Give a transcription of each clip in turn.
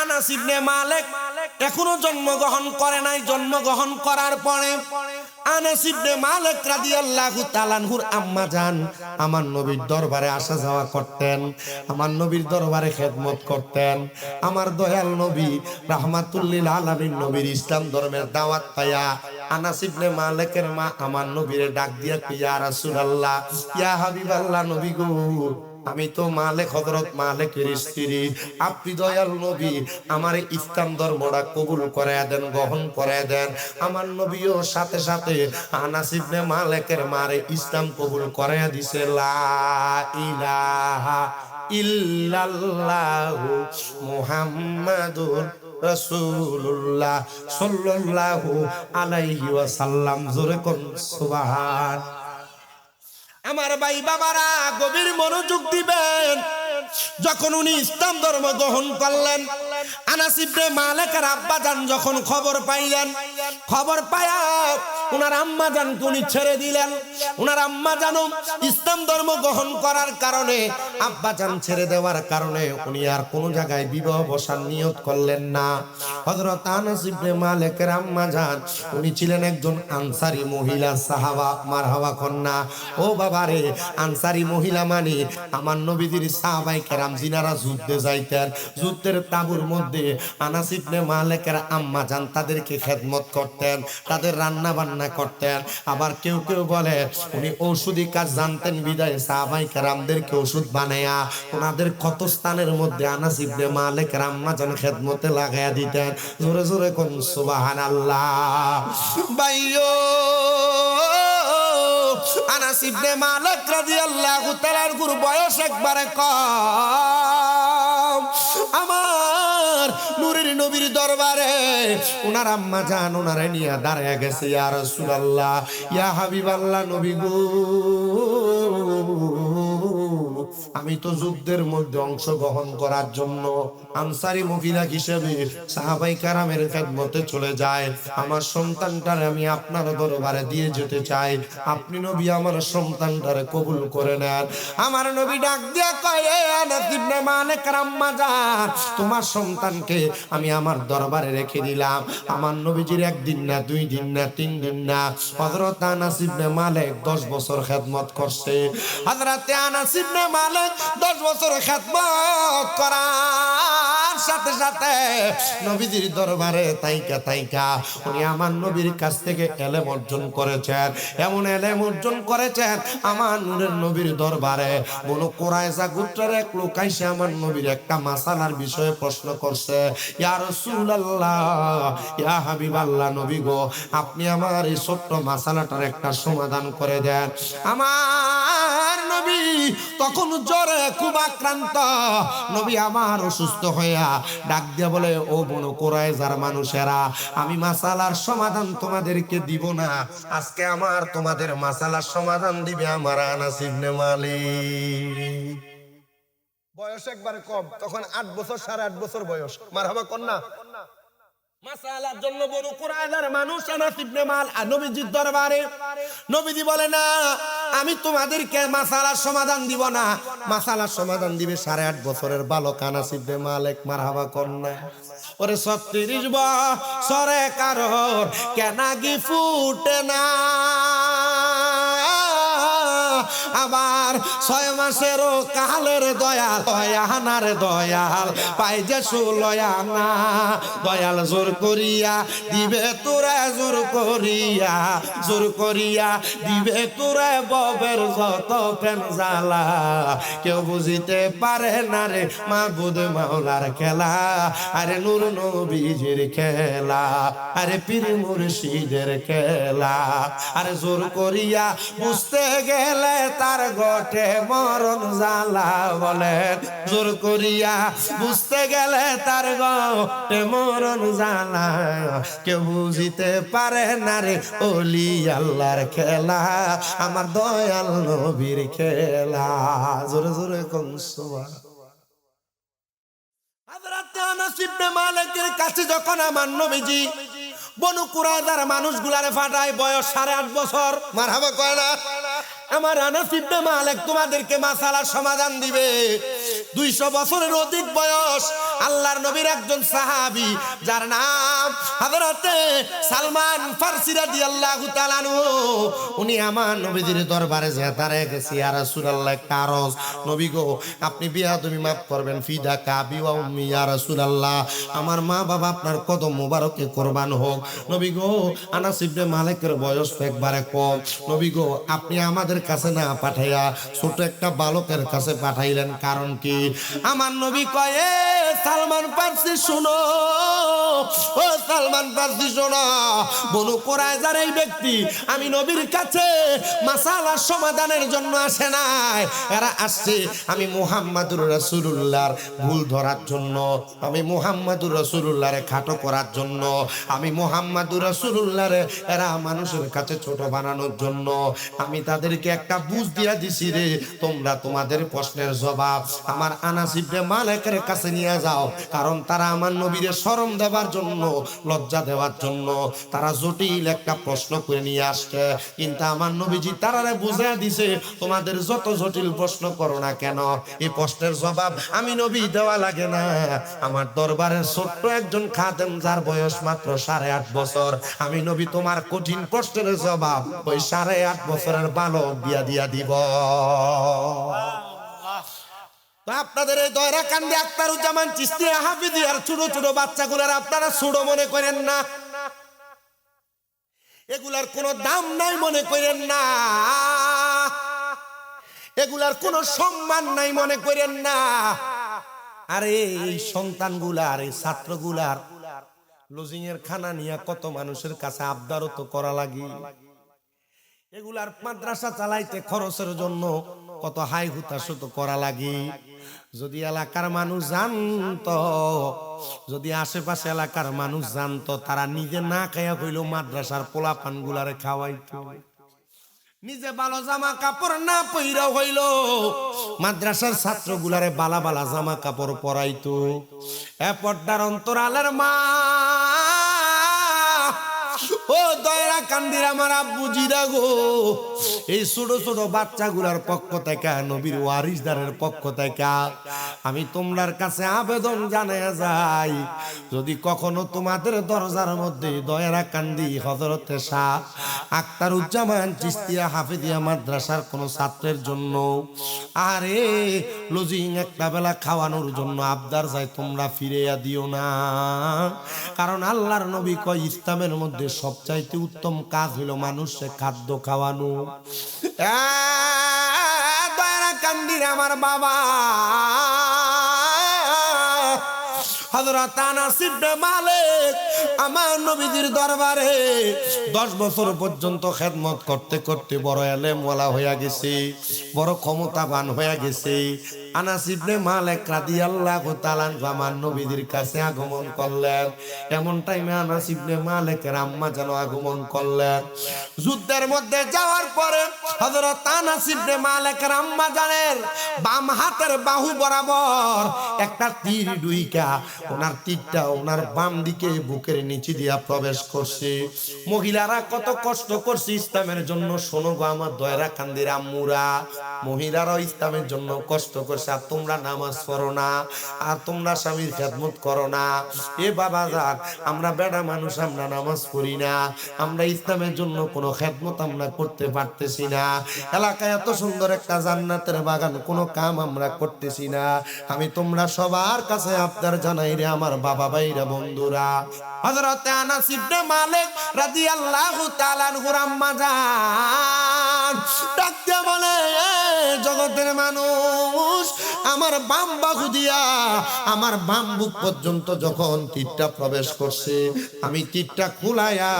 আনাস ইবনে মালিক এখনো জন্মগ্রহণ করে নাই। জন্মগ্রহণ করার পরে আনাস ইবনে মালিক রাদিয়াল্লাহু তাআলা আনহুর আম্মা জান আমার নবীর দরবারে আসা যাওয়া করতেন, আমার নবীর দরবারে খেদমত করতেন। আমার দয়াল নবী রাহমাতুল লিল আলামিন নবীর ইসলাম ধর্মের দাওয়াত পায়া আনাস ইবনে মালিকের মা আমার নবীরে ডাক দিয়া ইয়া রাসূলুল্লাহ, ইয়া হাবিবাল্লাহ, নবী গো, আমি তো মালিক, হযরত মালিকের স্ত্রী, আপনি দয়াল নবী আমার ইসলাম ধর্মটা কবুল করে দেন, গ্রহণ করে দেন। আমার নবীও সাথে সাথে আনাস ইবনে মালিকের মারে ইসলাম কবুল করে দিছে। লা ইলাহা ইল্লাল্লাহু মুহাম্মাদুর রাসূলুল্লাহ সাল্লাল্লাহু আলাইহি ওয়াসাল্লাম। জোরে কোন সুবহান। আমার ভাই বাবারা গভীর মনোযোগ দিবেন। যখন উনি ইসলাম ধর্ম গ্রহণ করলেন, আনাস ইবনে মালিকের আব্বা জান যখন খবর পাইলেন, খবর পায়া উনার আম্মা জানকে উনি ছেড়ে দিলেন। উনার আম্মা জানো ইসলাম ধর্ম গ্রহণ করার কারণে, আব্বা জান ছেড়ে দেওয়ার কারণে উনি আর কোন জায়গায় বিবাহ বসার নিয়ত করলেন না। হযরত আনাস ইবনে মালিকের আম্মা জান উনি ছিলেন একজন আনসারী মহিলা সাহাবা। মারহাবা কন্যা। ও বাবারে, আনসারী মহিলা মানে আমার নবীজির সাহাবায়ে কেরাম যিনারা যুদ্ধে যাইতেন, যুদ্ধের তাঁবুর মধ্যে আনাস ইবনে মালিকের আম্মা জান তাদেরকে খেদমত করতেন, তাদের রান্না বান্না করতেন। আবার কেউ কেউ বলে উনি ঔষধি কাজ জানতেন বিদায় সাহাবায়ে কেরামদেরকে ওষুধ বানায়া ওনাদের ক্ষত স্থানের মধ্যে আনাস ইবনে মালিকের আম্মা জান খেদমতে লাগায়া দিতেন। জোরে জোরে কোন সুবহানাল্লাহ। ভাইও, আনাস ইবনে মালিক রাদিয়াল্লাহু তাআলার বয়স একবারে কম। আমার নূরের নবীর দরবারে ওনার আম্মা জান ওনারে নিয়ে দাঁড়ায় গেছে। ইয়া রাসূলুল্লাহ, ইয়া হাবিবাল্লাহ, নবী গো, আমি তো যুদ্ধের মধ্যে অংশগ্রহণ করার জন্য আনসারী মহিলা হিসেবে সাহাবায়ে কেরামের খেদমতে চলে যায়। আমার সন্তানটারে আমি আপনার দরবারে দিয়ে যেতে চাই, আপনি নবী আমার সন্তানটারে কবুল করে নেন। আমার নবী ডাক দিয়ে কয়, আনাস ইবনে মালিকের আম্মা জান, তোমার সন্তানকে আমি আমার দরবারে রেখে দিলাম। আমার নবীজির একদিন না, 2 দিন না, 3 দিন না, হযরত আনাস ইবনে মালিক 10 বছর খেদমত করছে। হযরত আনাস ইবনে মালিক 10 বছর খেদমত করার সাথে সাথে নবীজির দরবারে তাইকা উনি আমার নবীর কাছ থেকে এলেম অর্জন করেছেন। এমন এলেম অর্জন করেছেন, আমার নূরের নবীর দরবারে বনু কুরাইজা গোত্রের এক লোক আইসা আমার নবীর একটা মাসালার বিষয়ে প্রশ্ন করছে। ইয়া রাসূলুল্লাহ, ইয়া হাবিবাল্লাহ, নবী গো, আপনি আমার এই ছোট্ট মাসালাটার একটা সমাধান করে দেন। আমার নবী তখন জ্বরে খুব আক্রান্ত। নবী আমার অসুস্থ হইয়া ডাক দিয়া বলে, ও বনু কুরাইজার মানুষেরা, আমি মাসালার সমাধান তোমাদেরকে দিব না, আজকে আমার তোমাদের মাসালার সমাধান দিবে আমার আনাস ইবনে মালিক। বয়স একবারে কম, তখন 8 বছর, 8.5 বছর বয়স। মারহাবা কন্যা। মাসালার জন্য বনু কুরাইজার মানুষ আনাস ইবনে মালিক নবীজির দরবারে। নবীজি বলে, না, আমি তোমাদেরকে মাসালার সমাধান দিব না, মাসালার সমাধান দিবে 8.5 বছরের বালক আনাস ইবনে মালিক। মারহাবা কন্যা। ওরে 36 বছরে কারোর কেনাগি ফুটে না, আবার 6 মাসেরও কালের দয়াল, দয়ানার দয়াল পাই যে 16 আনা, দয়াল জোর করিয়া দিবে তোরা, জোর করিয়া, জোর করিয়া দিবে তোরা ববের যত প্রেম জ্বালা, কেউ বুঝিতে পারে না রে মাবুদ মাওলার খেলা, আরে নূর নবীজির খেলা, আরে পীর মুর্শিদের খেলা, আরে জোর করিয়া বুঝতে গেলে তার ঘটে মরণ জ্বালা। বলেন, জোর করিয়া বুঝতে গেলে তার ঘটে মরণ জ্বালা, কেউ বুঝিতে পারে না রে ওলি আল্লাহর খেলা, আমার দয়াল নবীর খেলা। জোরে জোরে কোন সুবহান। হযরত আনাস ইবনে মালিকের কাছে যখন আমার নবীজি বনু কুরাইজার মানুষগুলারে ফাটায়, বয়স 8.5 বছর। মারহাবা কয় না? আমার আনাস ইবনে মালিক তোমাদেরকে মাসালার সমাধান দিবে। 200 বছরের অধিক বয়স আল্লাহর নবীর একজন সাহাবী যার নাম হযরতে সালমান ফারসি রাদিয়াল্লাহু তাআলা আনহু, উনি আমার নবীজির দরবারে যে তারে গেছি, ইয়া রাসূলুল্লাহ একটা আরজ, নবী গো আপনি বিয়াদবি মাফ করবেন, ফিদাকা আবি ওয়া উম্মি ইয়া রাসূলুল্লাহ, আমার মা বাবা আপনার কদম মোবারকে কুরবান হোক। নবী গো আনাস ইবনে মালিকের বয়স একবারে কম, নবী গো আপনি আমাদের কাছে না পাঠাইয়া ছোট একটা বালকের কাছে পাঠাইলেন, কারণ কি? আমার নবী কয়, এ সালমান ফারসি শুনো, ও সালমান ফারসি শোনো, বনু কুরাইজার এই ব্যক্তি আমি নবীর কাছে মাসালার সমাধানের জন্য আসে নাই, এরা আসছে আমি মুহাম্মাদুর রাসূলুল্লাহর ভুল ধরার জন্য, আমি মুহাম্মাদুর রাসূলুল্লাহরে খাটো করার জন্য, আমি মুহাম্মাদুর রাসূলুল্লাহরে এরা মানুষের কাছে ছোট বানানোর জন্য আমি তাদেরকে একটা বুঝ দিয়া দিছি রে, তোমরা তোমাদের প্রশ্নের জবাব আমার আনাস ইবনে মালিকের কাছে নিয়ে যাও, কারণ তারা আমার নবীরে শরম দেওয়ার জন্য, লজ্জা দেওয়ার জন্য তারা জটিল একটা প্রশ্ন করে নিয়ে আসছে, কিন্তু আমার নবীজি তারারে বুঝিয়ে দিছে তোমাদের যত জটিল প্রশ্ন করো না কেন এই প্রশ্নের জবাব আমি নবী দেওয়া লাগে না, আমার দরবারের ছোট্ট একজন খাদেম যার বয়স মাত্র 8.5 বছর, আমি নবী তোমার কঠিন প্রশ্নের জবাব ওই 8.5 বছরের বালক দিয়া দিব। আপনাদের এই দয়রা কান্দি আখতারুজ্জামান চিশতি হাফিজি আর ছোট ছোট বাচ্চাগুলোর আপনারা ছোট মনে করেন না, এগুলার কোনো দাম নাই মনে করেন না, এগুলার কোনো সম্মান নাই মনে করেন না। আরে এই সন্তানগুলার এই ছাত্রগুলার লজিং এর খানা নিয়ে কত মানুষের কাছে আবদারও তো করা লাগি, এগুলার মাদ্রাসা চালাইতে খরচের জন্য কত হাই হুতাশও তো করা লাগি। যদি এলাকার মানুষ জানতো, যদি আশেপাশে এলাকার মানুষ জানতো, তারা নিজে না খাইয়া হইলো মাদ্রাসার পোলাপান গুলারে খাওয়াইতো, নিজে ভালো জামা কাপড় না পইরা হইল মাদ্রাসার ছাত্র গুলারে বালা বালা জামা কাপড় পরাইতো। এ পর্দার অন্তরালের মা, ও দয়রা কান্দির আমার আব্বুজিরা গো, এই ছোট ছোট বাচ্চাগুলার পক্ষ থেকে, নবীর ওয়ারিসদারের পক্ষ থেকে আমি তোমার কাছে আবেদন জানায়া যাই, যদি কখনো তোমাদের দরজার মধ্যে দয়রা কান্দি হযরতে শাহ আখতারুজ্জামান চিশতিয়া হাফিজিয়া মাদ্রাসার কোন ছাত্রের জন্য আরে লজিং একটা বেলা খাওয়ানোর জন্য আবদার যায়, তোমরা ফিরিয়া দিও না, কারণ আল্লাহর নবী কয় ইসলামের মধ্যে সবচাইতে উত্তম কাজ হলো মানুষকে খাদ্য খাওয়ানো। দয়রা কান্দির আমার বাবা হযরত আনাস ইবনে মালিক আমার নবীজির দরবারে 10 বছর পর্যন্ত খেদমত করতে করতে বড় এলেমওয়ালা হয়ে গেছে, বড় ক্ষমতাবান হয়ে গেছে। আনাস ইবনে মালিক রাদিয়াল্লাহু তাআলা আমার নবীজির কাছে আগমন করলেন, এমন টাইমে আনাস ইবনে মালিকের আম্মা যেন আগমন করলেন। যুদ্ধের মধ্যে যাওয়ার পরে হযরত আনাস ইবনে মালিকের আম্মা জানেন বাম হাতের বাহু বরাবর একটা তীর ডুইকা ওনার তীরটা ওনার বাম দিকে বুকের নিচে দিয়া প্রবেশ করছে। মহিলারা কত কষ্ট করছে ইসলামের জন্য, শোনো গো আমার দয়রা কান্দির আম্মুরা, মহিলারাও ইসলামের জন্য কষ্ট করছে, আর তোমরা নামাজ পড়ো না, আর তোমরা স্বামীর খেদমত করো না। এ বাবা যান, আমরা বেড়া মানুষ, আমরা নামাজ পড়ি না, আমরা ইসলামের জন্য কোনো খেদমত আমরা করতে পারতেছি না, এলাকায় এত সুন্দর একটা জান্নাতের বাগান কোনো কাম আমরা করতেছি না। আমি তোমরা সবার কাছে আবদার জানাই রে আমার বাবা ভাইরা বন্ধুরা, হযরত আনাস ইবনে মালিক রাদিয়াল্লাহু তাআলা আনহুর আম্মা জান ডাকতে বলে, জগতের মানুষ, আমার বাম বাহু দিয়া আমার বাম বুক পর্যন্ত যখন তীরটা প্রবেশ করছে, আমি তীরটা খুলাইয়া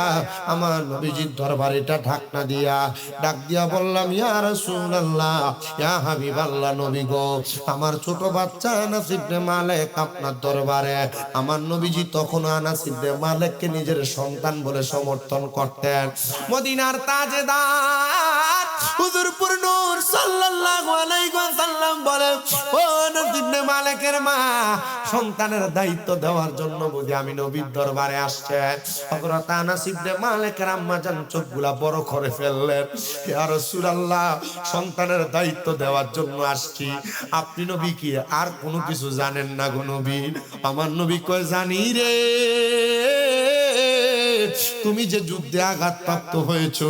আমার নবীজির দরবারেটা ঢাকনা দিয়া ডাক দিয়া বললাম, ইয়া রাসূলুল্লাহ, ইয়া হাবিবাল্লাহ, নবী গো, আমার ছোট বাচ্চা আনাস ইবনে মালিক আপনার দরবারে। আমার নবীজি তখন আনাস ইবনে মালিককে নিজের সন্তান বলে সমর্থন করতেন। মদিনার তাজেদার হুজুরপুর নূর সাল্লাল্লাহু আলাইহি ওয়াসাল্লাম বলে, ও আনাস ইবনে মালিকের মা, সন্তানের দায়িত্ব দেওয়ার জন্য বুঝি আমি নবীর দরবারে আসছে। হযরত আনাস ইবনে মালিকের আম্মা জান চোখগুলা বড় করে ফেললেন। ইয়া রাসূলুল্লাহ, সন্তানের দায়িত্ব দেওয়ার জন্য আসছি, আপনি নবী কি আর কোনো কিছু জানেন না গো নবী? আমার নবী কয়, জানি রে, তুমি যে যুদ্ধে আঘাতপ্রাপ্ত হয়েছো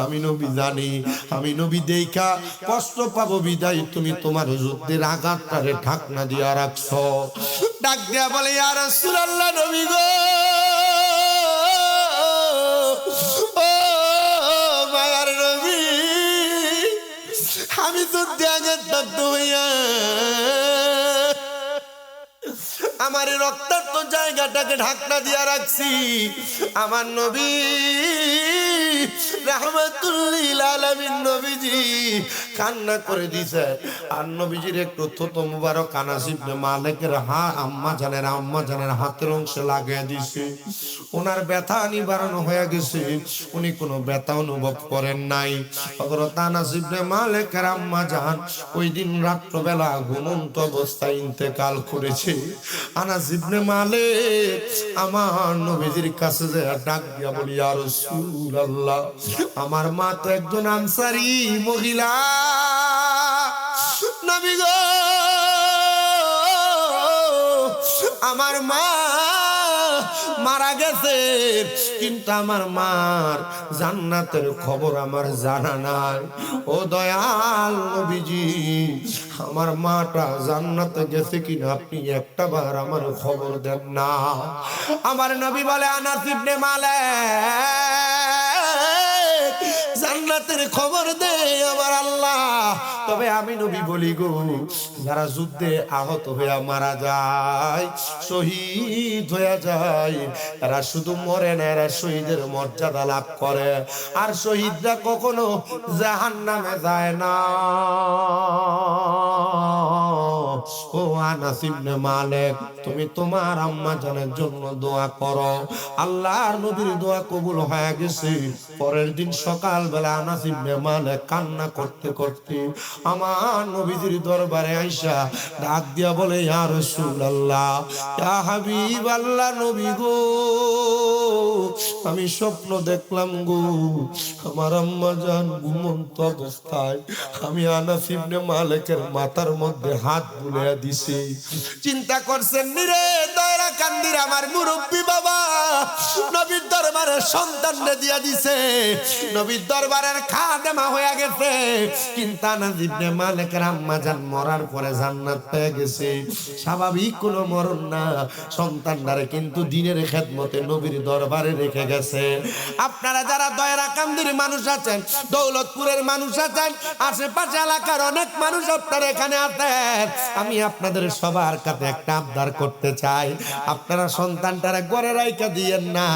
আমি নবী জানি। আমি নবী দেখা কষ্ট পাবো বিদায় তুমি তোমার যুদ্ধের আঘাতটারে ঢাকনা দিয়া রাখছো। ডাক দিয়া বলে, ইয়া রাসূলুল্লাহ, নবী গো, ও মায়ার নবী, আমি যুদ্ধে আঘাতপ্রাপ্ত হইয়া আমার রক্তাক্ত জায়গাটাকে ঢাকনা দিয়া রাখছি। আমার নবী রাহমাতুল্লিল আলামিন নবীজি কান্না করে দিছে। আর নবীজির একটু থুতু মুবারক আনাস ইবনে মালিকের আম্মা জানের হাতের অংশে লাগিয়ে দিছে। ওনার ব্যথা নিবারণ হয়ে গেছে, উনি কোনো ব্যথা অনুভব করেন নাই। হযরত আনাস ইবনে মালিকের আম্মা জান ওই দিন রাত্রবেলা ঘুমন্ত অবস্থায় ইন্তেকাল করেছে। আনাস ইবনে মালিক আমার নবীজির কাছে যে ডাক দিয়া বলি, ইয়া রাসূলুল্লাহ, আমার মা তো একজন আনসারী মহিলা, নবী গো, আমার মা মারা গেছে, কিন্তু আমার মার জান্নাতের খবর আমার জানা নাই। ও দয়াল নবীজি, আমার মাটা জান্নাতে গেছে কিনা আপনি একটা বার আমার খবর দেন না। আমার নবী বলে, আনাস ইবনে মালিক, জান্নাতের খবর দে আমার আল্লাহ। তবে আমি নবী বলি গো, যারা যুদ্ধে আহত হইয়া মারা যায়, শহীদ হইয়া যায়, এরা শুধু মরে না, এরা শহীদের মর্যাদা লাভ করে। আর শহীদরা কখনো জাহান্নামে যায় না। ও আনাস ইবনে মালিক, তুমি তোমার আম্মা জানের জন্য দোয়া করো। আল্লাহর নবীর দোয়া কবুল হয়ে গেছে। পরের দিন সকালবেলা আনাস ইবনে মালিক কান্না করতে করতে আমার নবীজির দরবারে আইসা ডাক দিয়া বলে, ইয়া রাসূলুল্লাহ, ইয়া হাবিবাল্লাহ, নবী গো, আমি স্বপ্ন দেখলাম গো, আমার আম্মা জান ঘুমন্ত অবস্থায় আমি আনাস ইবনে মালিকের মাথার মধ্যে হাত বুলাইয়া দিছি। চিন্তা করছেন নিরে দয়রা কান্দির আমার মুরব্বী বাবা নবীর দরবারে সন্তানরে দিয়া দিছে, নবীর দরবারের খাদেমা হয়ে গেছে, কিন্তু আনাস ইবনে মালিকের আম্মা জান মরার পরে জান্নাত পেয়ে গেছে। স্বাভাবিক কোনো মরণ না, সন্তানদারে কিন্তু দিনের খেদমতে নবীর দরবারে রেখে গেছে। আপনারা যারা দয়রা কান্দির মানুষ আছেন, দৌলতপুরের মানুষ আছেন, আশেপাশে এলাকার অনেক মানুষ আপনারা এখানে আছেন, আমি আপনাদের সবার কাছে একটা আবদার করতে চাই, আপনারা সন্তানটারে ঘরে রাইখা দিয়েন না,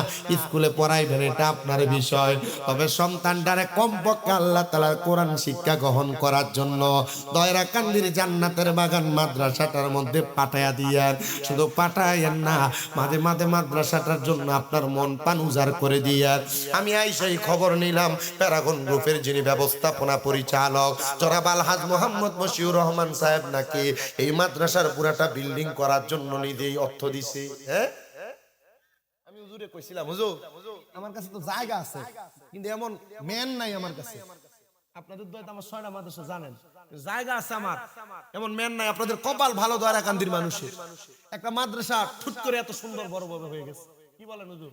স্কুলে পড়াইবেন, এটা আপনার বিষয়। তবে সন্তানটারে কমপক্ষে আল্লাহ তাআলার কোরআন শিক্ষা গ্রহণ করার জন্য দয়রা কান্দির জান্নাতের বাগান মাদ্রাসাটার মধ্যে পাঠাইয়া দিয়েন। শুধু পাঠাইয়েন না, মাঝে মাঝে মাদ্রাসাটার জন্য আপনার মন পান উজাড় করে দিয়েন। আমি আইসাই খবর নিলাম, প্যারাগন গ্রুপের যিনি ব্যবস্থাপনা পরিচালক জনাব আলহাজ মোহাম্মদ মশিউর রহমান সাহেব নাকি এই মাদ্রাসার পুরাটা বিল্ডিং করার জন্য নিজেই অর্থ দিছে। হ্যাঁ, আমি হুজুরে কইছিলাম, হুজুর আমার কাছে তো জায়গা আছে, কিন্তু এমন ম্যান নাই আমার কাছে। আপনাদের দয়তে আমার 6টা মাদ্রাসা জানেন, জায়গা আছে আমার, এমন ম্যান নাই। আপনাদের কপাল ভালো, দয়রা কান্দির মানুষের একটা মাদ্রাসা ফুট করে এত সুন্দর বড় বড় হয়ে গেছে। কি বলেন হুজুর?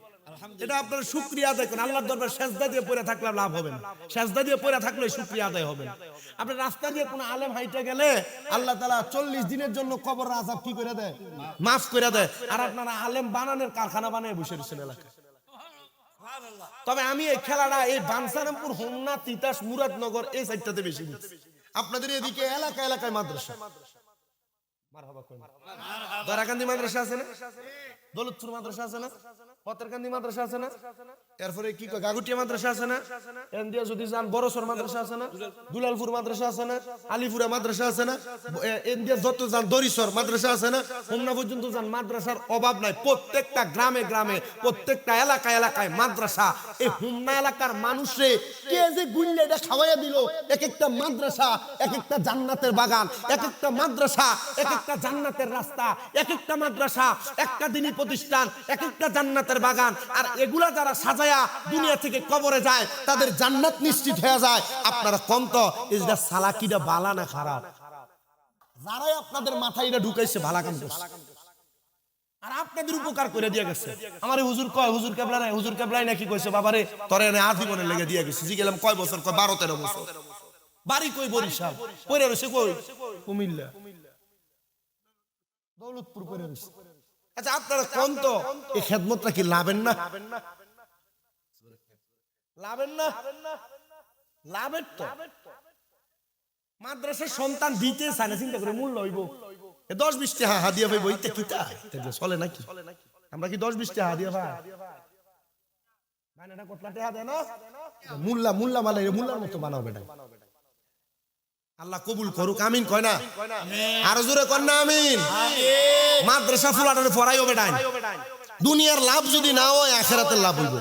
এটা আপনারা শুকরিয়া আদায় করেন। আল্লাহর দরবারে সেজদা দিয়ে পড়ে থাকলে লাভ হবে না, সেজদা দিয়ে পড়ে থাকলে শুকরিয়া আদায় হবে না। আপনি রাস্তা দিয়ে কোনো আলেম হাইটে গেলে আল্লাহ তাআলা 40 দিনের জন্য কবর আযাব কি করে দেয়, মাফ করে দেয়। আর আপনারা আলেম বানানোর কারখানা বানিয়ে বসে রয়েছেন এলাকায়। তবে আমি এই খেলাটা এই বানসারামপুর, হোমনা, তিতাস, মুরাদনগর এই সাইডটাতে বেশি দিচ্ছি। আপনাদের এদিকে এলাকা এলাকায় মাদ্রাসা, মারহাবা কই দরাকান্দি মাদ্রাসা আছে না, দৌলতপুর মাদ্রাসা আছে না, পতেরকান্দি মাদ্রাসা আছে না, এরপরে কি কয় গাগুটিয়া মাদ্রাসা আছে না, এন্ডিয়া যদি যান বড়সর মাদ্রাসা আছে না, দুলালপুর মাদ্রাসা আছে না, আলিপুরা মাদ্রাসা আছে না, এন্ডিয়া যত যান দরিসর মাদ্রাসা আছে না, হোমনা পর্যন্ত যান মাদ্রাসার অভাব নাই। প্রত্যেকটা গ্রামে গ্রামে প্রত্যেকটা এলাকায় এলাকায় মাদ্রাসা। এই হোমনা এলাকার মানুষে কে যে গুল্লেটা খাওয়াইয়া দিল, এক একটা মাদ্রাসা এক একটা জান্নাতের বাগান, এক একটা মাদ্রাসা এক একটা জান্নাতের রাস্তা, এক একটা মাদ্রাসা একটা দিনই প্রতিষ্ঠান, এক একটা জান্নাতের বাগান। আর এগুলা যারা সাজায়া দুনিয়া থেকে কবরে যায় তাদের জান্নাত নিশ্চিত হয়ে যায়। আপনারা কম তো এটা সালাকিটা বালা না খারাপ? যারাই আপনাদের মাথায় এটা ঢুকাইছে ভালা কাম করছে আর আপনাদের উপকার করে দিয়ে গেছে। আমার হুজুর কয় হুজুর কেবলাই নাকি কইছে বাবারে তোরে এনে আজীবনের লেগে দিয়ে গেছে। জি গেলাম কয় বছর? কয় 12-13 বছর। বাড়ি কই? বরিশাল। কইরা রইছে কই? কুমিল্লা দৌলতপুর কইরা রইছে। আচ্ছা আপনারা কোন তো এই খেদমতটা কি লাভেন না? লাভেন না? লাভের তো মাদ্রাসার সন্তান দিতে চায় না, চিন্তা করে মূল্য হইব 10-20 টাকা হাদিয়া পাইব, এটা কি তাই চলে নাকি? আমরা কি 10-20 টাকা হাদিয়া পাই? মানে এটা কতলা টাকা দেয় না? মুল্লা মানে মুল্লার মতো বানাও বেটা। আল্লাহ কবুল করুক, আমিন কয় না? আরো জোরে কর না আমিন। মাদ্রাসা ফুলাটারে পড়াইও বেটা, দুনিয়ার লাভ যদি না হয় আখিরাতের লাভ হইব।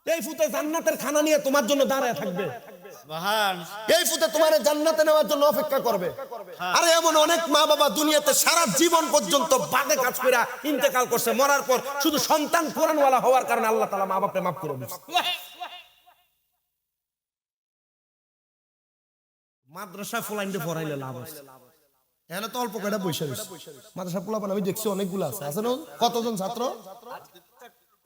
এই ফুতে জান্নাতের খানা নিয়ে তোমার জন্য দাঁড়ায় থাকবে, এই ফুতে তোমার জান্নাতে নেওয়ার জন্য অপেক্ষা করবে। আরে এমন অনেক মা বাবা দুনিয়াতে সারা জীবন পর্যন্ত বাদে কাজ করে ইন্তেকাল করছে, মরার পর শুধু সন্তান কোরআনওয়ালা হওয়ার কারণে আল্লাহ তাআলা মা বাপকে মাফ করে দিয়েছে। মাদ্রাসা ফুলাইন্ডে পড়াইলে লাভ আছে। এখানে তো অল্প কয়টা পয়সা দিচ্ছে মাদ্রাসা পোলাপান, আমি দেখছি অনেকগুলো আছে। আছে না? কতজন ছাত্র?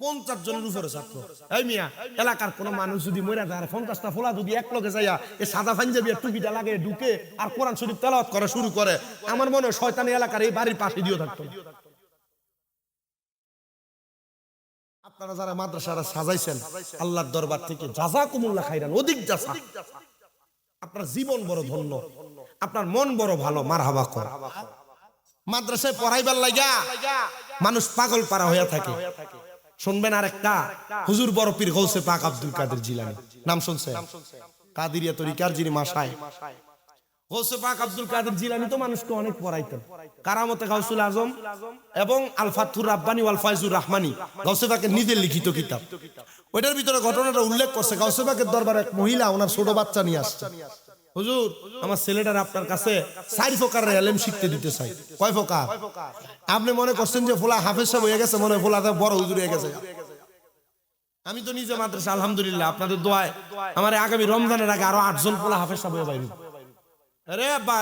50 জনের উপরে ছাত্র। এই মিয়া এলাকার কোন মানুষ যদি মরে যায় 50টা ফোলা যদি এক লগে যাইয়া এই সাদা পাঞ্জাবি টুপিটা লাগে ঢুকে আর কোরআন শরীফ তেলাওয়াত করা শুরু করে, আমার মনে হয় শয়তানি এলাকার এই বাড়ির পাশে দিও থাকতো। আপনারা যারা মাদ্রাসারা সাজাইছেন আল্লাহর দরবার থেকে জাযাকুমুল্লাহ খাইরান, অধিক জাযা। আপনার জীবন বড় ধন্য, আপনার মন বড় ভালো। মারহাবা কর। মাদ্রাসায় পড়াইবার লাগা মানুষ পাগল পারা হয়ে থাকে। শুনবেন আর একটা হুজুর বড় পীর গৌসে পাক আব্দুল কাদের জিলানী, নাম শুনছেন? কাদিরিয়া তরিকার যিনি মাশায় গৌসে পাক আব্দুল কাদের জিলানী তো মানুষকে অনেক পড়াইতেন। কারামতে গাউসুল আজম এবং আল ফাতুর রাব্বানি ওয়াল ফায়জুর রহমানি গাউসে পাকের নিজের লিখিত কিতাব। ওইটার ভিতরে ঘটনাটা উল্লেখ করছে। গাউসে পাকের দরবারে এক মহিলা ওনার ছোট বাচ্চা নিয়ে আসছে। হুজুর আমার ছেলেটার আপনার কাছে 4 প্রকারের ইলম শিখতে দিতে চাই। কয় প্রকার? আপনি মনে করছেন যে ফোলা হাফেজ সাহেব হয়ে গেছে, মনে হয় ফোলাতে বড় হুজুর হয়ে গেছে। আমি তো নিজে মাদ্রাসা আলহামদুলিল্লাহ আপনাদের দোয়ায় আমার আগামী রমজানের আগে আরো 8 জন ফোলা হাফেজ সাহেব হয়ে বাইরে। আরে আব্বা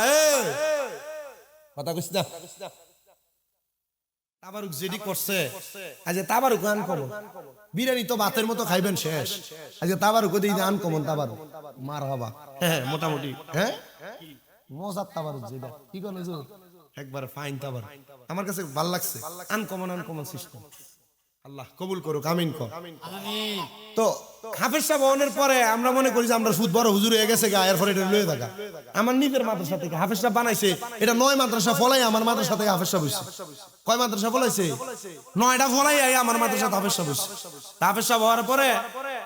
কথা কইছ না? তাবারুক যেটি করছে আজ তাবারুক আনকমন। বিরিয়ানি তো ভাতের মতো খাইবেন শেষ, আজকে তাবারুক দিই আনকমন তাবারুক। মারহাবা। হ্যাঁ মোটামুটি হ্যাঁ মজার তাবারুক যেটা কি কোন হুজুর একবার ফাইন তাবারুক আমার কাছে ভালো লাগছে। Uncommon system. আল্লাহ কবুল করুক, আমিন কর। তো হাফেজ সাহেব হওয়ার পরে আমরা মনে করি যে আমরা সুদ বড় হুজুর হয়ে গেছে গা, এরপরে এটা লয়ে থাকা। আমার নিজের মাদ্রাসা থেকে হাফেজ সাহেব বানাইছে, এটা 9 মাদ্রাসা ফলাই আমার মাদ্রাসা থেকে হাফেজ সাহেব হইছে। কয় মাদ্রাসা ফলাইছে? 9টা ফলাই আমার মাদ্রাসা হাফেজ সাহেব হইছে। হাফেজ সাহেব হওয়ার পরে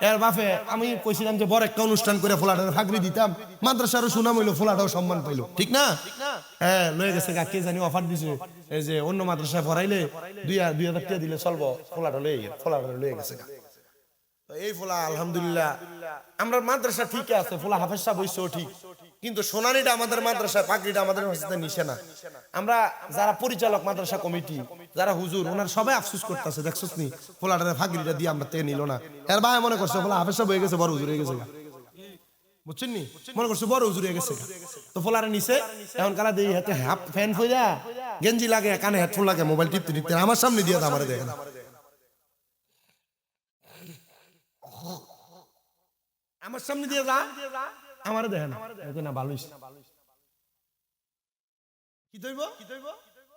এর বাপে আমি কইছিলাম যে বড় একটা অনুষ্ঠান করে ফোলাটার ফাগরি দিতাম, মাদ্রাসারও সুনাম হইলো, ফোলাটাও সম্মান পাইলো, ঠিক না? হ্যাঁ লয়ে গেছে গা, কে জানি অফার দিছে এই যে অন্য মাদ্রাসায় পড়াইলে 2000 টাকা দিলে চলবো, ফোলাটা লয়ে গেছে গা। এই ফোলা আলহামদুলিল্লাহ আমরা মাদ্রাসা ঠিক আছে, ফোলা হাফেজ সাহেব হইছেও ঠিক, কিন্তু সোনালিটা আমাদের মাদ্রাসা, পাগড়িটা আমাদের মাদ্রাসাতে নিছে না। আমরা যারা পরিচালক মাদ্রাসা কমিটি, যারা হুজুর, ওনার সবাই আফসোস করতেছে, দেখছস নি ফোলাটার পাগড়িটা দিয়ে আমরা তে নিল না। এর ভাই মনে করছে ফোলা হাফেজ সাহেব হয়ে গেছে, বড় হুজুর হয়ে গেছে, বুঝছেন নি? মনে করছে বড় হুজুর হয়ে গেছে, তো ফোলারে নিছে। এখন কালা দেই হাতে হাফ ফ্যান ফইরা গেঞ্জি লাগে, কানে হেডফোন লাগে, মোবাইল টিপতে টিপতে আমার সামনে দিয়ে আমারে দেখেন। আমার সামনে দিয়ে যা আমারে দেখেন না, ভালো হইছে। কি দইব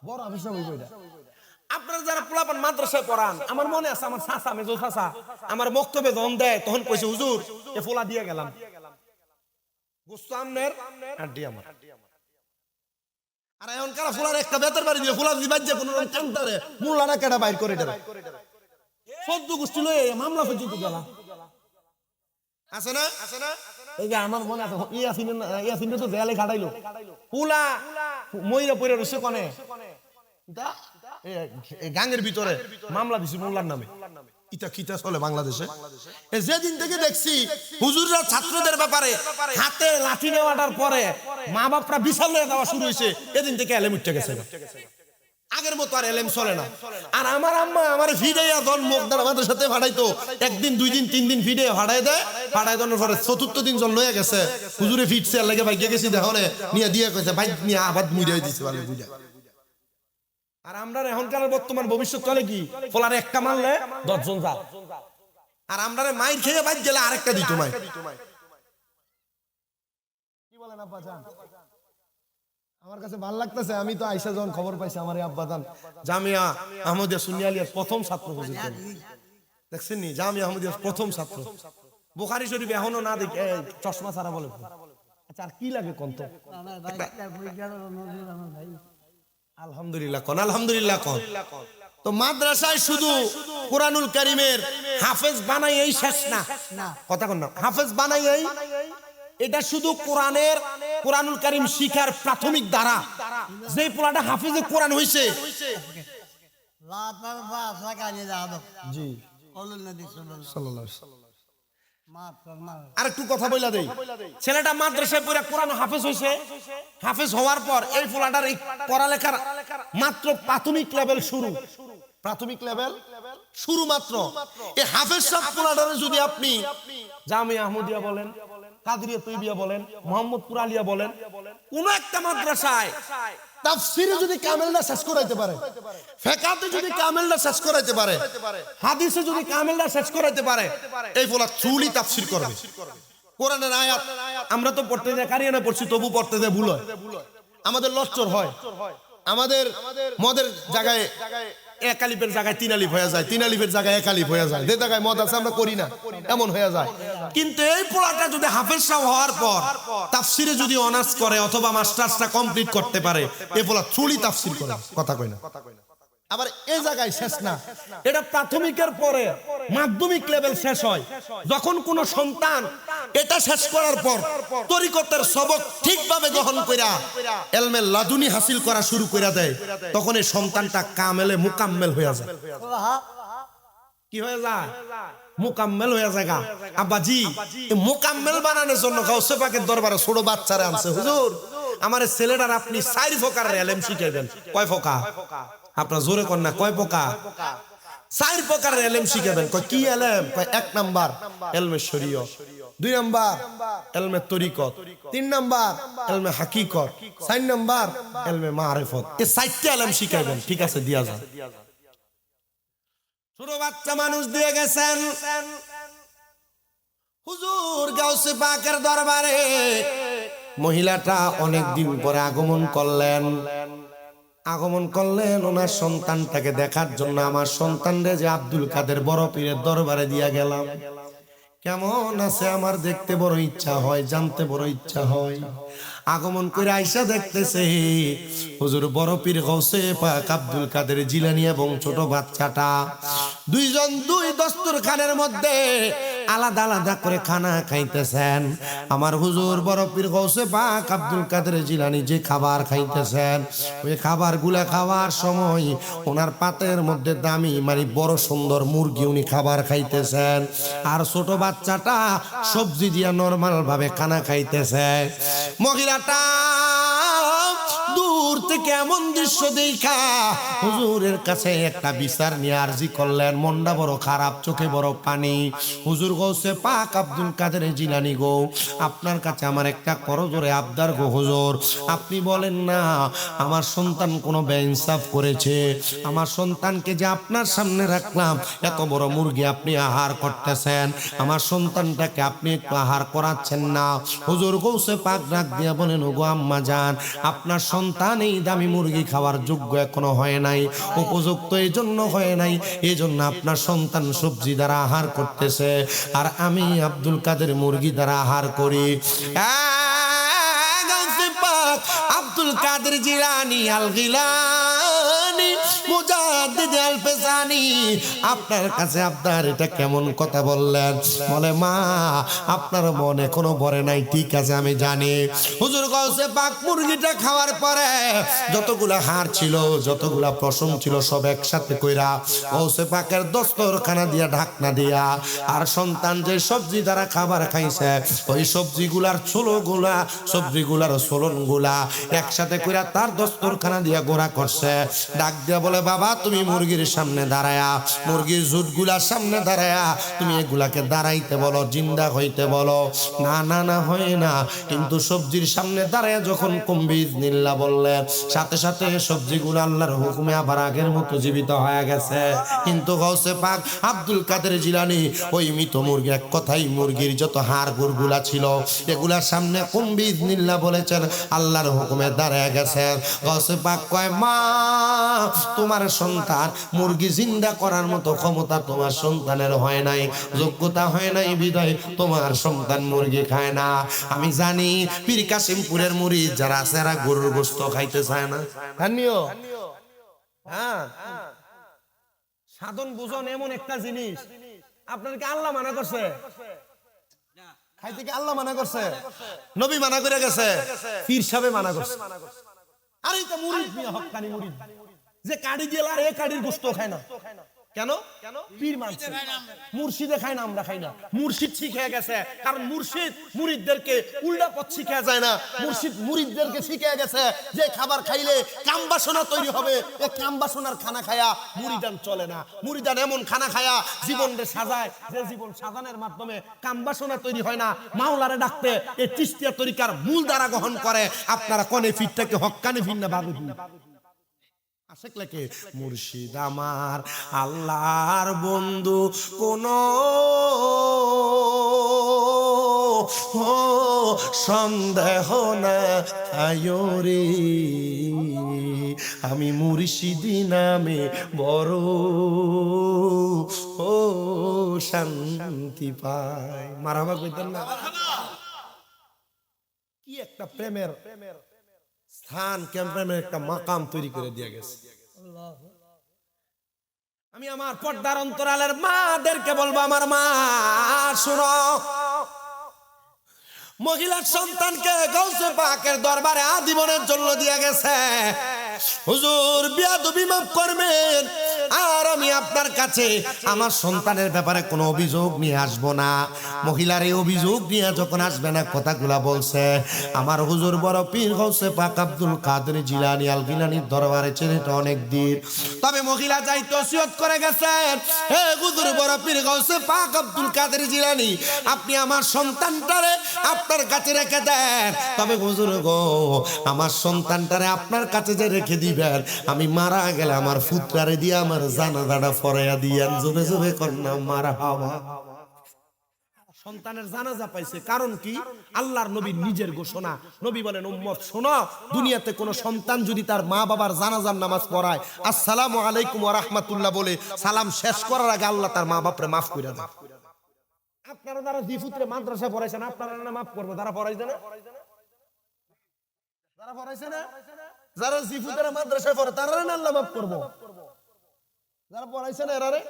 বড় হাফেজ সাহেব হইব। এটা আপনারা যারা পোলাপান মাদ্রাসায় পড়ান, আমার মনে আছে আমার চাচা, মেজো চাচা আমার বক্তব্যে দম দেয়, তখন কইছে হুজুর এ ফোলা দিয়ে গেলাম, গোস্ত আমনের হাড্ডি আমার। আর এখন কারা ফুলার একটা বেতের বাড়ি দিয়ে ফুলা যদি বাজ্যে কোনো টানতারে মোল্লারা কেডা বাইর করে দেবে সদ্য গোষ্ঠী লয়ে মামলা পর্যন্ত গেলা আছে না এই যে আমার মনে আছে ইয়াসিন তো জেলে খাটাইলো ফুলা মইরা পইরা রইছে কোনে গাঙ্গের ভিতরে মামলা দিছি মোল্লার নামে ইটা কিটা চলে বাংলাদেশে যেদিন থেকে দেখছি হুজুররা ছাত্রদের ব্যাপারে হাতে লাঠি নেওয়াটার পরে মা বাপরা বিশাল হয়ে দেওয়া শুরু হয়েছে এদিন থেকে এলেম উঠে গেছে আগের মতো আর এলেম চলে না আর আমার আম্মা আমার ভিড়াইয়া জন মুখদার আমাদের সাথে ভাড়াইতো একদিন 2 দিন 3 দিন ভিড়ে ভাড়াই দেয় ভাড়াই দেওয়ার পরে চতুর্থ দিন জন লয়ে গেছে হুজুরে ফিটছে আর লাগে ভাগ্যে গেছি দেখনে নিয়ে দিয়ে কইছে ভাই নিয়ে আবাদ মুড়াই দিছে ভালো বুঝা আর আমরা এখনকার বর্তমান ভবিষ্যৎ চলে কি ফলারে একটা মারলে 10 জন যা আর আমরা মাইর খেয়ে বাইর গেলে আরেকটা দিত মাই কি বলেন আব্বা জান আমার কাছে ভালো লাগতেছে আমি তো আয়েশা যখন খবর পাইছি আমার আব্বা জান জামিয়া আহমদিয়া সুন্নিয়ালিয়ার প্রথম ছাত্র হুজুর দেখছেন নি জামিয়া আহমদিয়ার প্রথম ছাত্র বুখারী শরীফ এখনো না দেখে চশমা ছাড়া বলে আচ্ছা আর কি লাগে কোন তো আলহামদুলিল্লাহ কোন আলহামদুলিল্লাহ কোন তো মাদ্রাসায় শুধু কুরআনুল কারীমের হাফেজ বানাই এই শেষ না কথা কোন না হাফেজ বানাই এই এটা শুধু কুরআনুল কারীম শিখার প্রাথমিক দ্বারা যে পোলাটা হাফেজে কোরআন হইছে জি সাল্লাল্লাহু আলাইহি ওয়াসাল্লাম আর একটু কথা বইলা দেই ছেলেটা মাদ্রাসায় পড়ে কোরআন হাফেজ হইছে হাফেজ হওয়ার পর এই পোলাটার এই পড়ালেখার মাত্র প্রাথমিক লেভেল শুরু মাত্র এই হাফেজ সব পোলাটারে যদি আপনি জামিয়া আহমদিয়া বলেন কাদরিয়া তৈবিয়া বলেন মোহাম্মদপুর আলিয়া বলেন কোন একটা মাদ্রাসায় তাফসীরে যদি কামেলটা শেষ করাইতে পারে ফিকহাতে যদি কামেলটা শেষ করাইতে পারে হাদিসে যদি কামেলটা শেষ করাইতে পারে এই পোলা চুলি তাফসীর করবে কোরআনের আয়াত আমরা তো পড়তে যাই কারিয়ানা পড়ছি তবু পড়তে যায় ভুল হয় আমাদের লচ্চর হয় আমাদের মদের জায়গায় এক আলিফের জায়গায় 3 আলিফ হয়ে যায় 3 আলিফের জায়গায় 1 আলিফ হয়ে যায় যে জায়গায় মদ আছে আমরা করি না এমন হয়ে যায় কিন্তু এই পোলাটা যদি হাফেজ সাহেব হওয়ার পর তাফসীরে যদি অনার্স করে অথবা মাস্টার্সটা কমপ্লিট করতে পারে এই পোলা চুলি তাফসীর করে কথা কই না আবার এই জায়গায় শেষ না এটা প্রাথমিকের পরে মাধ্যমিক লেভেল শেষ হয় যখন কোন সন্তান এটা শেষ করার পর তরিকতের সবক ঠিকভাবে গ্রহণ কইরা ইলমে লাদুনি হাসিল করা শুরু কইরা দেয় তখন এই সন্তানটা কামেলে মুকাম্মেল হয়ে যায় কি হয়ে যায় মুকাম্মেল হয়ে যায় আব্বাজি এই মুকাম্মেল বানানোর জন্য গাউসে পাকের দরবারে ছোট বাচ্চারা আনছে হুজুর আমার ছেলেটার আপনি 4 প্রকারের ইলম শিখাইবেন কয় প্রকার আপনার জোরে কর না কয় প্রকার 4 প্রকারের ইলম শিখাবেন কয় কি ইলম কয় 1 নাম্বার ইলমে শরীয়ত 2 নাম্বার ইলমে তরিকত 3 নাম্বার ইলমে হাকিকত 4 নাম্বার ইলমে মারিফত এই 4টা ইলম শিখাবেন ঠিক আছে দিয়া যান ছোট বাচ্চা মানুষ দিয়ে গেছেন হুজুর গাউসে পাকের দরবারে মহিলাটা অনেক দিন পরে আগমন করলেন ওনার সন্তানটাকে দেখার জন্য আমার সন্তানরে যে আব্দুল কাদের বড় পীরের দরবারে দিয়া গেলাম কেমন আছে আমার দেখতে বড় ইচ্ছা হয় জানতে বড় ইচ্ছা হয় আগমন করে আয়েশা দেখতেছে হুজুর বড় পীর গাউসে পাক আব্দুল কাদের জিলানী এবং ছোট বাচ্চাটা দুইজন দুই দস্তরখানের মধ্যে আলাদা আলাদা করে খানা খাইতেছেন আমার হুজুর বড় পীর গাউসে পাক আব্দুল কাদের জিলানী যে খাবার খাইতেছেন ওই খাবারগুলা খাওয়ার সময় ওনার পাতের মধ্যে দামি মানে বড় সুন্দর মুরগি উনি খাবার খাইতেছেন আর ছোট বাচ্চাটা সবজি দিয়া নরমাল ভাবে খানা খাইতেছে মহিলাটা দূর থেকে এমন দৃশ্য দেখা হুজুরের কাছে একটা বিচার নিয়ে আরজি করলেন মনটা বড় খারাপ চোখে বড় পানি হুজুর গাউসে পাক আব্দুল কাদের জিলানী গো আপনার কাছে আমার একটা করজোরে আবদার গো হুজুর আপনি বলেন না আমার সন্তান কোনো বেইনসাফ করেছে আমার সন্তানকে যে আপনার সামনে রাখলাম এত বড় মুরগি আপনি আহার করতেছেন আমার সন্তানটাকে আপনি একটু আহার করাচ্ছেন না হুজুর গাউসে পাক ডাক দিয়া বলেন ওগো আম্মা জান আপনার সন্তান এই দামি মুরগি খাওয়ার যোগ্য এখনো হয় নাই উপযুক্ত এই জন্য হয় নাই এই জন্য আপনার সন্তান সবজি দ্বারা আহার করতেছে আর আমি আব্দুল কাদের মুরগি দ্বারা আহার করি আব্দুল কাদের জিলানী আল গিলানী মুজাদ্দিদ আল ফেসানি, আপনার কাছে আপনার এটা কেমন কথা বললেন? বলে মা আপনার মন এখনো ভরে নাই। ঠিক আছে আমি জানি। হুজুর গাউসে পাক মুরগিটা খাওয়ার পরে যতগুলা হাড় ছিল, যতগুলা পশম ছিল সব একসাথে কইরা গাউসে পাকের দস্তরখানা দিয়া ঢাকনা দিয়া, আর সন্তান যে সবজি দ্বারা খাবার খাইছে ওই সবজিগুলার ছোলগুলা, সবজিগুলার সোলনগুলা একসাথে কইরা তার দস্তরখানা দিয়া গোড়া করছে। ডাক দিয়া বলে বাবা তুমি মুরগির সামনে দাঁড়ায়া, মুরগির জুটগুলার সামনে দাঁড়ায়া তুমি এগুলাকে দাঁড়াইতে বলো, জিন্দা হইতে বলো। না না না হয় না। কিন্তু সবজির সামনে দাঁড়ায়া যখন কুম্বিজনিল্লাহ বললেন, সাথে সাথে সবজিগুলো আল্লাহর হুকুমে আবার আগের মতো জীবিত হয়ে গেছে। কিন্তু গাউসে পাক আব্দুল কাদের জিলানী ওই মৃত মুরগি, এক কথাই মুরগির যত হাড় গুড়গুলা ছিল এগুলার সামনে কুম্বিজনিল্লাহ বলেছেন, আল্লাহর হুকুমে দাঁড়ায় গেছে। গাউসে পাক কয় মা তোমার সন্তান মুরগি জিন্দা করার মতো ক্ষমতা তোমার সন্তানের হয় নাই, যোগ্যতা হয় নাই, বিদায় তোমার সন্তান মুরগি খায় না। আমি জানি পীর কাশিমপুরের মুরিদ যারা আছে এরা গরুর গোশত খাইতে চায় না। হ্যাঁ, সাধন বুঝন এমন একটা জিনিস, আপনাদেরকে আল্লাহ মানা করছে খাইতে, কি আল্লাহ মানা করছে? নবী মানা করে গেছে, পীর সাহেব মানা করছে। আর এটা মুরিদ নিয়ে হক্কানি মুরিদ যে কাড়ি দিয়ে আর এই কাড়ির গোশত খায় না। কেন? পীর মানছে, মুর্শিদে খায় না, আমরা খাই না। মুর্শিদ শিখে গেছে, কারণ মুর্শিদ মুরিদদেরকে উল্টা পথ শিখে যায় না। মুর্শিদ মুরিদদেরকে শিখে গেছে যে খাবার খাইলে কাম বাসনা তৈরি হবে, এই কাম বাসনার খানা খায়া মুরিদান চলে না। মুরিদান এমন খানা খায়া জীবনকে সাজায় যে জীবন সাজানোর মাধ্যমে কাম বাসনা তৈরি হয় না। মাওলারে ডাকতে এই চিশতিয়া তরিকার মূল দ্বারা গ্রহণ করে। আপনারা কোনে ফিরটাকে হক্কানি ফির না বাবু আশেক লেখে মুর্শিদ আমার আল্লাহর বন্ধু, কোন সন্দেহ না আয়োরে, আমি মুর্শিদি নামে বড় ও শান্তি পাই। মারহাবা কইতেন না? কি একটা প্রেমের স্থান, প্রেমের একটা মাকাম তৈরি করে দিয়ে গেছে। আমি আমার পর্দার অন্তরালের মাদেরকে বলবো, আমার মা শুনো, মহিলার সন্তানকে গাউসে পাকের দরবারে আজীবনের জন্য দিয়ে গেছে। হুজুর বিয়াদবি মাফ করবেন, আর আমি আপনার কাছে আমার সন্তানের ব্যাপারে কোনো অভিযোগ নিয়ে আসবো না। মহিলার এই অভিযোগ নিয়ে যখন আসবে না কথাগুলা বলছে, আমার হুজুর বড় পীর গাউসে পাক আব্দুল কাদের জিলানী আল গিলানীর দরবারে ছেলেটা অনেক দিন, তবে মহিলা যাইতে ওসিয়ত করে গেছেন, হে হুজুর বড় পীর গাউসে পাক আব্দুল কাদের জিলানী আপনি আমার সন্তানটারে আপনার কাছে রেখে দেন। তবে হুজুর গো আমার সন্তানটারে আপনার কাছে যে রেখে দিবেন, আমি মারা গেলে আমার ফুতরারে দিয়ে আমার জানাজাটা পড়াইয়া দিয়েন। জোরে জোরে কন্যা মারহাবা। সন্তানের জানাজা পাইছে, কারণ কি? আল্লাহর নবীর নিজের ঘোষণা। নবী বলেন উম্মত শোনো, দুনিয়াতে কোন সন্তান যদি তার মা বাবার জানাজার নামাজ পড়ায়, আসসালামু আলাইকুম ওয়া রাহমাতুল্লাহ বলে সালাম শেষ করার আগে আল্লাহ তার মা বাপরে মাফ করে দেয়। আপনারা যারা জিফুতরে মাদ্রাসা পড়াইছেন আপনারা না মাফ করবে? যারা পড়াইছে না, যারা পড়াইছে না, যারা জিফুতরে মাদ্রাসা পড়ে তারা না আল্লাহ মাফ করব। যারা পড়াইছে না এরারে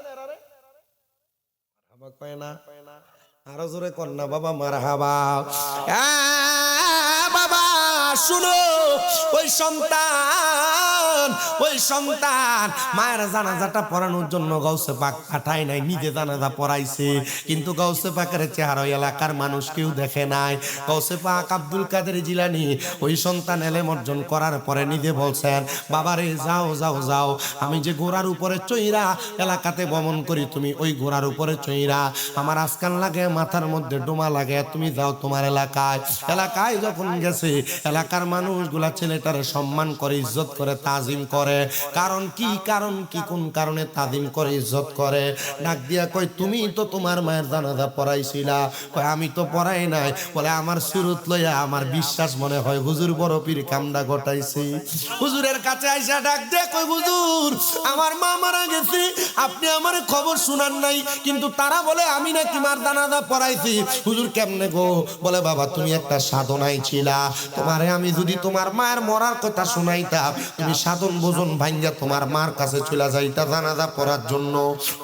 মারহাবা কয় না? আরো জোরে কন্যা বাবা মারহাবা। বাবা শুনো, ওই সন্তান মায়ের জানাজাটা পড়ানোর জন্য গাউসে পাক পাঠায় নাই, নিজে জানাজা পড়াইছে। কিন্তু গাউসে পাকের চেহারা এলাকার মানুষ কেউ দেখে নাই। গাউসে পাক আব্দুল কাদের জিলানী ওই সন্তান এলেম অর্জন করার পরে নিজে বলছেন, বাবারে যাও যাও যাও, আমি যে ঘোড়ার উপরে চইরা এলাকাতে ভ্রমণ করি, তুমি ওই ঘোড়ার উপরে চইরা আমার আজকাল লাগে, মাথার মধ্যে ডোমা লাগে, তুমি যাও তোমার এলাকায়। এলাকায় যখন গেছে এলাকার মানুষগুলা ছেলেটারে সম্মান করে, ইজ্জত করে, তাজিম করে। কারণ কি? কারণ কি? কোন কারণে তাজিম করে, ইজ্জত করে? ডাক দিয়া কই তুমি তো তোমার মায়ের জানাজা পড়াইছিলা। কই আমি তো পড়াই নাই। বলে আমার সুরত লইয়া আমার বিশ্বাস মনে হয় হুজুর বড় পীর কামটা ঘটাইছে। হুজুরের কাছে আইসা ডাক দিয়ে কই হুজুর আমার মা মারা গেছে, আপনি আমার খবর শুনান নাই, কিন্তু তারা বলে আমি নাকি মার জানাজা পড়াইছি। হুজুর কেমনে গো? বলে বাবা তুমি একটা সাধনায় ছিলা, তোমারে আমি যদি তোমার মায়ের মরার কথা শুনাইতাম, তুমি সাধন ভোজন ভাঙ্গা তোমার মার কাছে চলে যাইতা জানাজা পড়ার জন্য,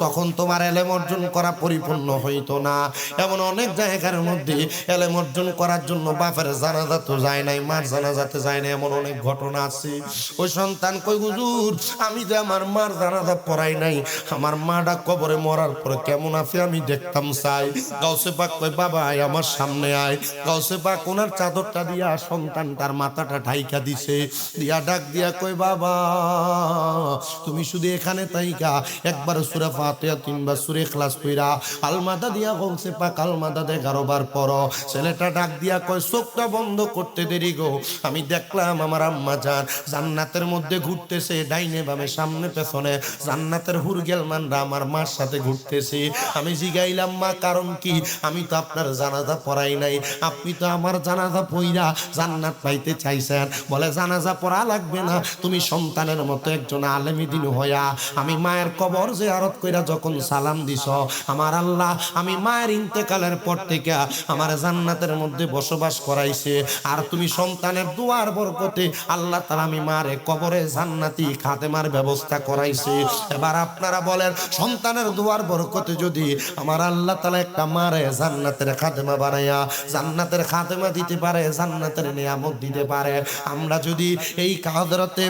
তখন তোমার এলেম অর্জন করা পরিপূর্ণ হইতো না। এমন অনেক জায়গার মধ্যে এলেম অর্জন করার জন্য বাপের জানাজা তো যায় নাই, মার জানাজাতে যায় না, এমন অনেক ঘটনা আছে। ওই সন্তান কই হুজুর, আমি যে আমার মার জানাজা পড়াই নাই, আমার মাটা কবরে মরার পরে কেমন আছে আমি দেখতাম চাই। গাউসে পাক কই বাবা আয় আমার সামনে আয়। গাউসে পাক ওনার চাদরটা দিয়া সন্তানটার মাথাটা ঢাইকা দিছে, দিয়া ডাক দিয়া কই বাবা তুমি শুধু এখানে তাইকা একবার সূরা ফাতিহা 3 বার সূরা ইখলাস পড়া আলমাদা দিয়া গাউসে পাক আলমাদা 11 বার পড়ো। ছেলেটা ডাক দিয়া কই চোখটা বন্ধ করতে দেরি গো, আমি দেখলাম আমার আম্মা জান জান্নাতের মধ্যে ঘুরতেছে, ডাইনে বামে সামনে পেছনে জান্নাতের হুরগেল মানরা আমার মার সাথে ঘুরতেছে। আমি জিগাইলাম মা কারণ কি? আমি তো আপনার জানাজা পড়াই নাই, আপনি তো আমার জানাজা পইরা জান্নাত পাইতে চাইছেন। বলে জানাজা পড়া লাগবে না, তুমি সন্তানের মতো একজন আলেমী দিন হইয়া আমি মায়ের কবর জিয়ারত কইরা যখন সালাম দিছ, আমার আল্লাহ আমি মায়ের ইন্তেকালের পর থেকে আমার জান্নাতের মধ্যে বসবাস করাইছে। আর তুমি সন্তানের দুয়ার বরকতে আল্লাহ তাআলা আমি মারে কবরে জান্নাতি খাতেমার ব্যবস্থা করাইছে। এবার আপনারা বলেন, সন্তানের দুয়ার বরকতে যদি আমার আল্লাহ তাআলা একটা মারে জান্নাতের খাতেমা বানাইয়া জান্নাতের খাতেমা দিতে পারে, জান্নাতের নিয়ামত দিতে পারে, আমরা যদি এই কাদরতে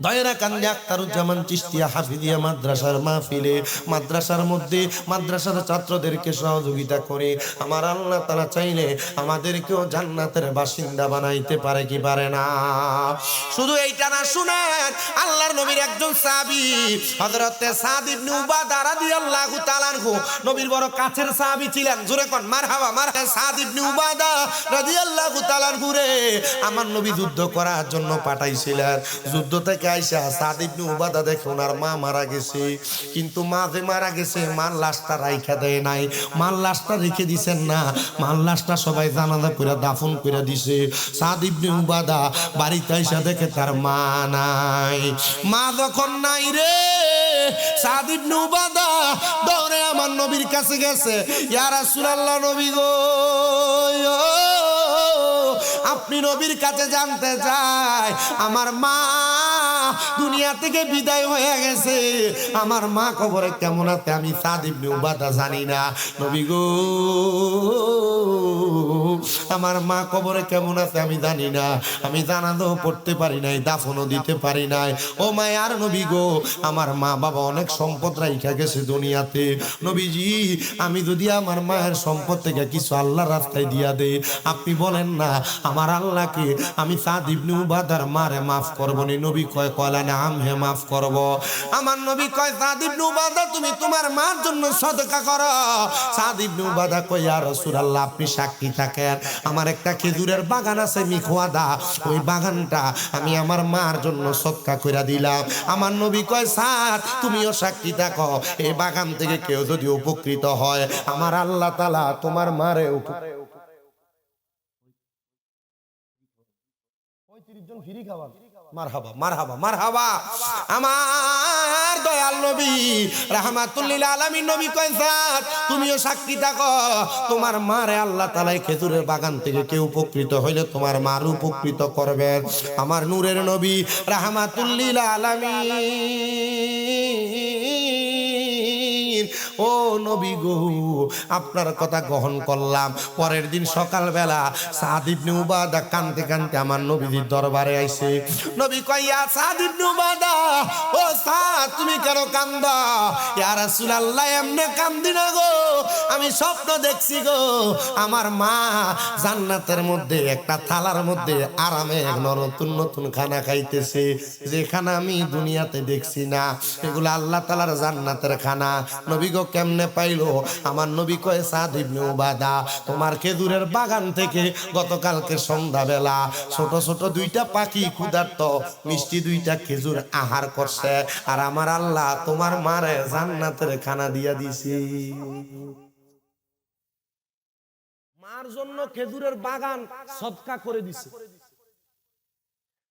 দায়রা কান্দি আখতারুজ্জামান চিশতিয়া হাফিজিয়া মাদ্রাসার মাহফিলে মাদ্রাসার মধ্যে মাদ্রাসার ছাত্রদেরকে সহযোগিতা করে আমার আল্লাহ তাআলা চাইলে আমাদেরকেও জান্নাতের বাসিন্দা বানাইতে পারে কি পারে না? শুধু এইটা না, শুনেন আল্লাহর নবীর একজন সাহাবী হযরতে সাদ ইবনে উবাদা রাদিয়াল্লাহু তাআলা আনহু, নবীর বড় কাছের সাহাবী ছিলেন। জোরে কোন মারহাবা। সাদ ইবনে উবাদা রাদিয়াল্লাহু তাআলা আনহু রে আমার নবী যুদ্ধ করার জন্য পাঠাইছিলেন। যুদ্ধ থেকে আইসা সাদ ইবনে উবাদা দেখে ওনার মা মারা গেছে, কিন্তু মা যে মারা গেছে মার লাশটা রাইখা দেয় নাই, মার লাশটা রেখে দিছেন না, মার লাশটা সবাই জানাজা করে দাফন করে দিছে। সাদ ইবনে উবাদা বাড়িতে আইসা দেখে তার মা নাই। মা যখন নাই রে, সাদ ইবনে উবাদা দৌড়ে আমার নবীর কাছে গেছে, ইয়া রাসূলুল্লাহ নবী গো, আপনি নবীর কাছে জানতে চাই আমার মা দুনিয়া থেকে বিদায় হয়ে গেছে, আমার মা কবরে কেমন আছে আমি সাদ ইবনে উবাদা জানি না। নবী গো, আমার মা কবরে কেমন আছে আমি জানি না, আমি জানাজাও পড়তে পারি নাই, দাফনও দিতে পারি নাই। ও মায়ার নবী গো, আমার মা বাবা অনেক সম্পদ রাইখা গেছে দুনিয়াতে, নবীজি আমি যদি আমার মায়ের সম্পদ থেকে কিছু আল্লাহর রাস্তায় দিয়া দেই, আপনি বলেন না আমার আল্লাহকে আমি সাদ ইবনে উবাদার মারে মাফ করব নি? নবী কয় কয়লা নাম হে মাফ করব। আমার নবী কয় সাদ ইবনে উবাদা তুমি তোমার মার জন্য সদকা করো। সাদ ইবনে উবাদা কয় ইয়া রাসূলুল্লাহ আপনি সাক্ষী থাকেন, আমার একটা খেজুরের বাগান আছে মিখওয়াদা, ওই বাগানটা আমি আমার মার জন্য সদকা কইরা দিলাম। আমার নবী কয় সাদ তুমিও সাক্ষী থাকো, এই বাগান থেকে কেউ যদি উপকৃত হয় আমার আল্লাহ তাআলা তোমার মারে 35 জন ফ্রি খাবার। মারহাবা মারহাবা মারহাবা। আমার দয়াল নবী রাহমাতুল লিল আলামিন নবী কয় সাদ তুমিও সাক্ষী থাকো, তোমার মারে আল্লাহ তাআলা খেজুরের বাগান থেকে কেউ উপকৃত হইলে তোমার মার উপকৃত করবেন। আমার নূরের নবী রাহমাতুল লিল আলামিন, ও নবী গো আপনার কথা গ্রহণ করলাম। পরের দিন সকালবেলা সাদ ইবনে উবাদা কানতে কানতে আমার নবীর দরবারে আইছে। নবী কয় ইয়া সাদ ইবনে উবাদা, ও সাদ তুমি কেন কান্দা? ইয়া রাসূলুল্লাহ এমনে কান্দি না গো, আমি স্বপ্ন দেখছি গো, আমার মা জান্নাতের মধ্যে একটা থালার মধ্যে আরামে নতুন নতুন খানা খাইতেছে, যে খানা আমি দুনিয়াতে দেখছি না, এগুলো আল্লাহ তাআলার জান্নাতের খানা। নবী গো কেমনে পাইলো? আমার নবী কয় সাদ ইবনে উবাদা তোমার খেজুরের বাগান থেকে গতকালকে সন্ধ্যাবেলা ছোট ছোট দুইটা পাখি ক্ষুধার্ত মিষ্টি দুইটা খেজুর আহার করছে, আর আমার আল্লাহ তোমার মারে জান্নাতের খানা দিয়া দিছি। মার জন্য খেজুরের বাগান সদকা করে দিছে,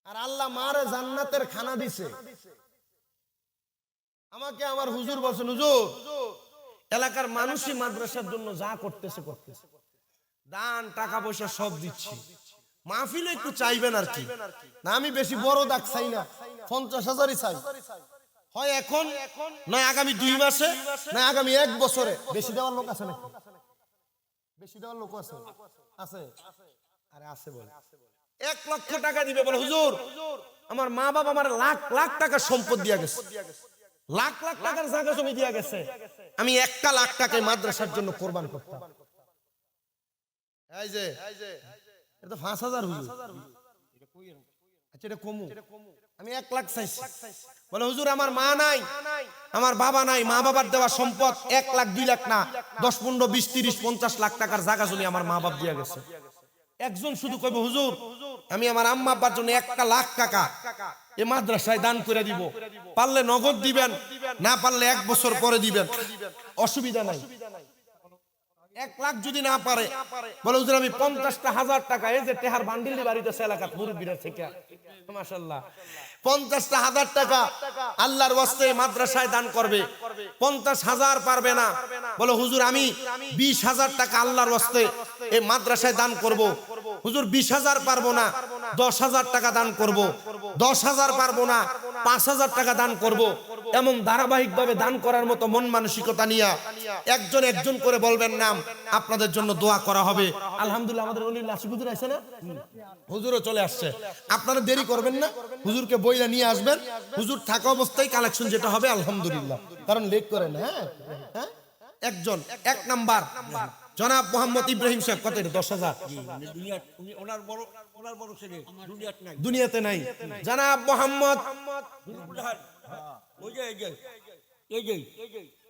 আর আল্লাহ মারে জান্নাতের খানা দিছে। আমাকে আমার হুজুর বলছেন, হুজুর এলাকার মানুষই মাদ্রাসার জন্য যা করতেছে করতেছে, দান টাকা পয়সা সব দিচ্ছি, মাহফিলে একটু চাইবেন আর কি, না আমি বেশি বড় দাগ চাই না, 50,000ই চাই, হয় এখন নয় আগামী 2 মাসে নয় আগামী 1 বছরে। বেশি দেওয়ার লোক আছে নাকি? বেশি দেওয়ার লোক আছে? আছে? আরে আছে বলে 1 লক্ষ টাকা দিবে, বলে হুজুর আমার মা বাবা আমার লাখ লাখ টাকা সম্পদ দিয়া গেছে, লাখ লাখ টাকার জায়গা জমি দিয়া গেছে, আমি 1 লাখ টাকায় মাদ্রাসার জন্য কোরবান করতাম। এই যে এটা তো 5,000 হুজুর, আচ্ছা এটা কমু, আমি 1 লাখ চাইছি। বলে হুজুর আমার মা নাই, আমার বাবা নাই, মা বাবার দেওয়া সম্পদ 1 লাখ 2 লাখ না 10 15 20 30 50 লাখ টাকার জায়গা জমি আমার মা বাপ দিয়া গেছে। একজন শুধু কইব হুজুর আমি আমার আম্মা আব্বার জন্য 1 লাখ টাকা এই মাদ্রাসায় দান করে দিব, পারলে নগদ দিবেন, না পারলে 1 বছর পরে দিবেন, অসুবিধা নাই। 1 লাখ যদি না পারে, বলে হুজুর আমি 50,000 টাকা, এই যে তেহার বান্ডিল বাড়িতে এলাকার মুরব্বিরা থেকে মাশাআল্লাহ 50,000 টাকা আল্লাহর ওয়াস্তে মাদ্রাসায় দান করবে। 50,000 পারবে না, বলে হুজুর আমি 20,000 টাকা আল্লাহর ওয়াস্তে এই মাদ্রাসায় দান করব। হুজুর 20,000 পারবো না, 10,000 টাকা দান করব। 10,000 পারবো না, 5,000 টাকা দান করব। এমন ধারাবাহিকভাবে দান করার মতো মন মানসিকতা নিয়ে একজন একজন করে বলবেন নাম, আপনাদের জন্য দোয়া করা হবে। আলহামদুলিল্লাহ আমাদের অলি নাসিক হুজুর আছে না, হুজুরও চলে আসছে। আপনারা দেরি করবেন না, হুজুরকে বইলা নিয়ে আসবেন, হুজুর থাকা অবস্থায় কালেকশন যেটা হবে আলহামদুলিল্লাহ, কারণ লেট করেন। হ্যাঁ হ্যাঁ একজন 1 নাম্বার জনাব মোহাম্মদ ইব্রাহিম সাহেব, কত এটা? 10,000 দুনিয়াতে নাই। জনাব মোহাম্মদ